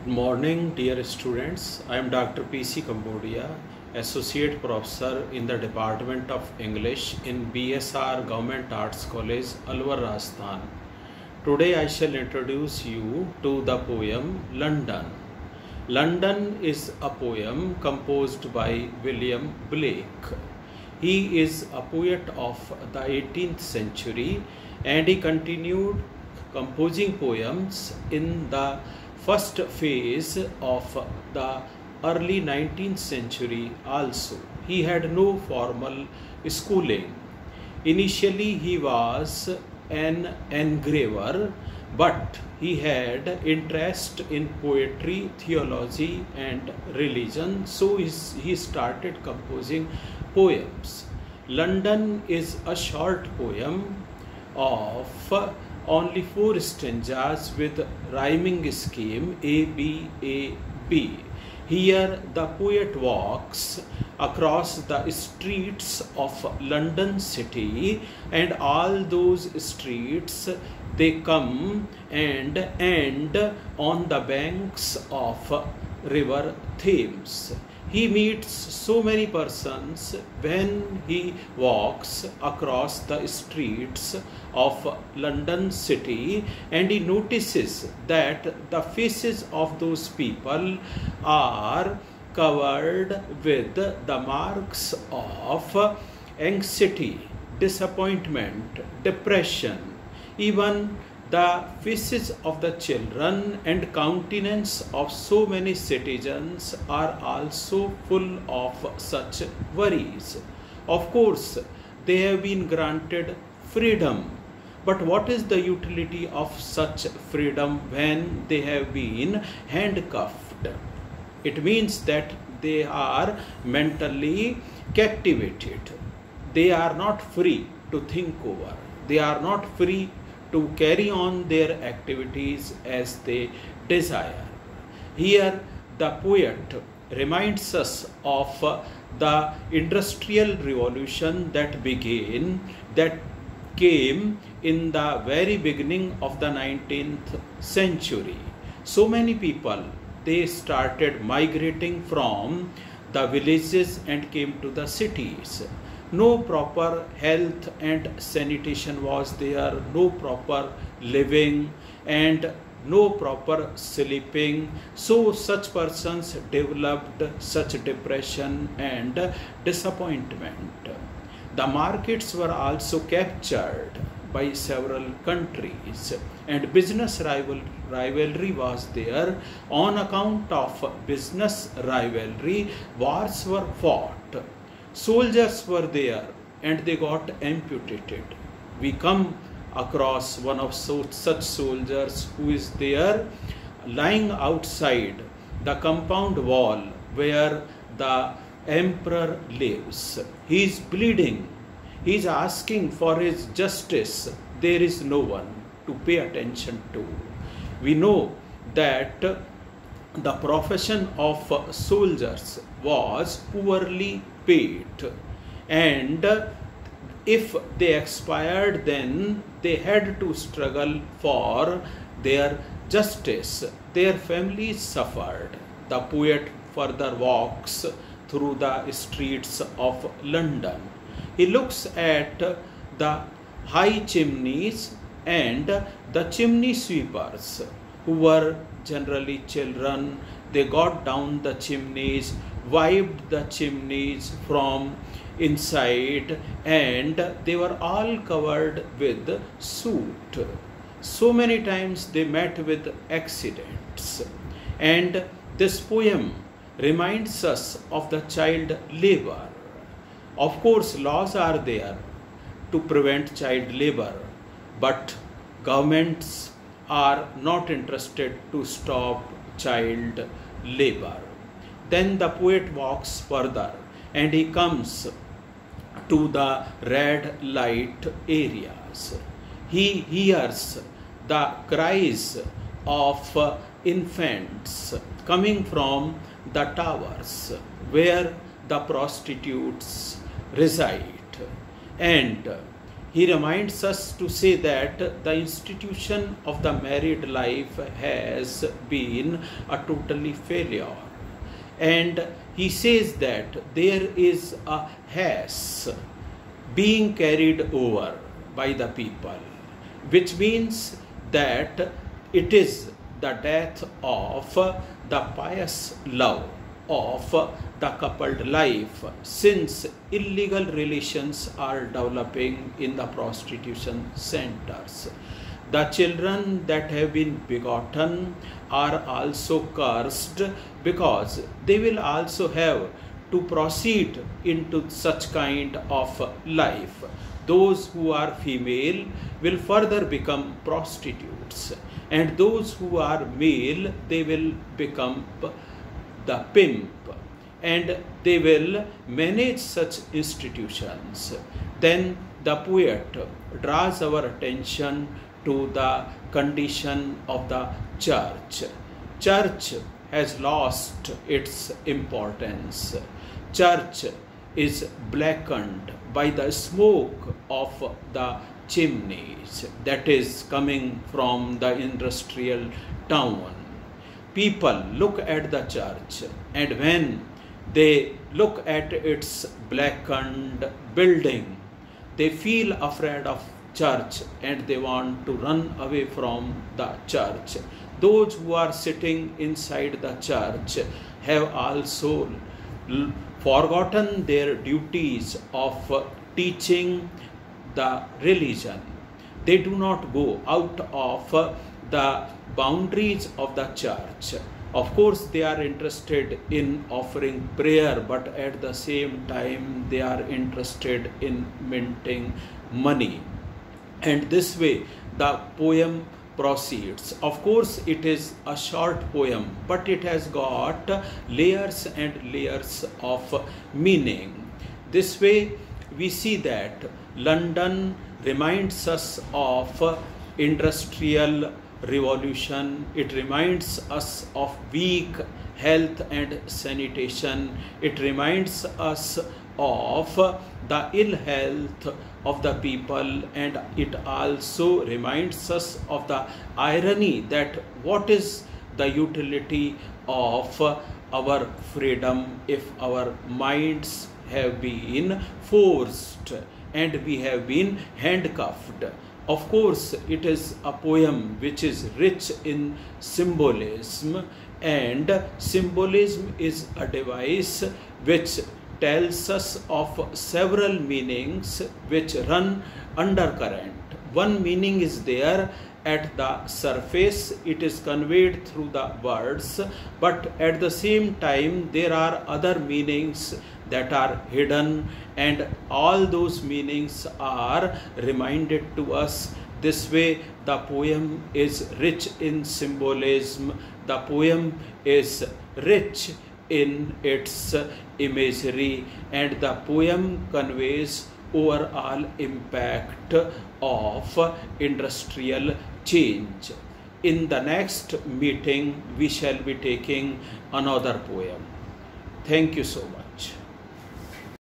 Morning, dear students. I am Dr. P.C. Cambodia, Associate Professor in the Department of English in BSR Government Arts College, Alwar, Rajasthan. Today I shall introduce you to the poem London. London is a poem composed by William Blake. He is a poet of the 18th century and he continued composing poems in the first phase of the early 19th century also. He had no formal schooling. Initially he was an engraver, but he had interest in poetry, theology and religion, so he started composing poems. London is a short poem of only 4 stanzas with rhyming scheme A, B, A, B. Here the poet walks across the streets of London city, and all those streets they come and end on the banks of river Thames. He meets so many persons when he walks across the streets of London city, and he notices that the faces of those people are covered with the marks of anxiety, disappointment, depression. Even the faces of the children and countenance of so many citizens are also full of such worries. Of course, they have been granted freedom, but what is the utility of such freedom when they have been handcuffed? It means that they are mentally captivated. They are not free to think over. They are not free to carry on their activities as they desire. Here the poet reminds us of the industrial revolution that came in the very beginning of the 19th century. So many people, they started migrating from the villages and came to the cities. No proper health and sanitation was there, no proper living and no proper sleeping. So such persons developed such depression and disappointment. The markets were also captured by several countries, and business rivalry was there. On account of business rivalry, wars were fought. Soldiers were there and they got amputated. We come across one of such soldiers who is there lying outside the compound wall where the emperor lives. He is bleeding. He is asking for his justice. There is no one to pay attention to. We know that the profession of soldiers was poorly paid, and if they expired, then they had to struggle for their justice. Their families suffered. The poet further walks through the streets of London. He looks at the high chimneys and the chimney sweepers, who were generally children. They got down the chimneys, wiped the chimneys from inside, and they were all covered with soot. So many times they met with accidents. And this poem reminds us of the child labor. Of course, laws are there to prevent child labor, but governments are not interested to stop child labor. Then the poet walks further and he comes to the red light areas. He hears the cries of infants coming from the towers where the prostitutes reside, and he reminds us to say that the institution of the married life has been a totally failure. And he says that there is a has being carried over by the people, which means that it is the death of the pious love of the coupled life, since illegal relations are developing in the prostitution centers. The children that have been begotten are also cursed, because they will also have to proceed into such kind of life. Those who are female will further become prostitutes, and those who are male, they will become the pimp, and they will manage such institutions. Then the poet draws our attention to the condition of the church. Church has lost its importance. Church is blackened by the smoke of the chimneys that is coming from the industrial town. People look at the church, and when they look at its blackened building, they feel afraid of church and they want to run away from the church. Those who are sitting inside the church have also forgotten their duties of teaching the religion. They do not go out of the boundaries of the church. Of course, they are interested in offering prayer, but at the same time, they are interested in minting money. And this way, the poem proceeds. Of course, it is a short poem, but it has got layers and layers of meaning. This way, we see that London reminds us of industrial revolution. It reminds us of weak health and sanitation. It reminds us of the ill health of the people, and it also reminds us of the irony that what is the utility of our freedom if our minds have been forced and we have been handcuffed. Of course, it is a poem which is rich in symbolism, and symbolism is a device which tells us of several meanings which run undercurrent. One meaning is there at the surface, it is conveyed through the words, but at the same time there are other meanings that are hidden, and all those meanings are reminded to us. This way, the poem is rich in symbolism, the poem is rich in its imagery, and the poem conveys overall impact of industrial change. In the next meeting, we shall be taking another poem. Thank you so much.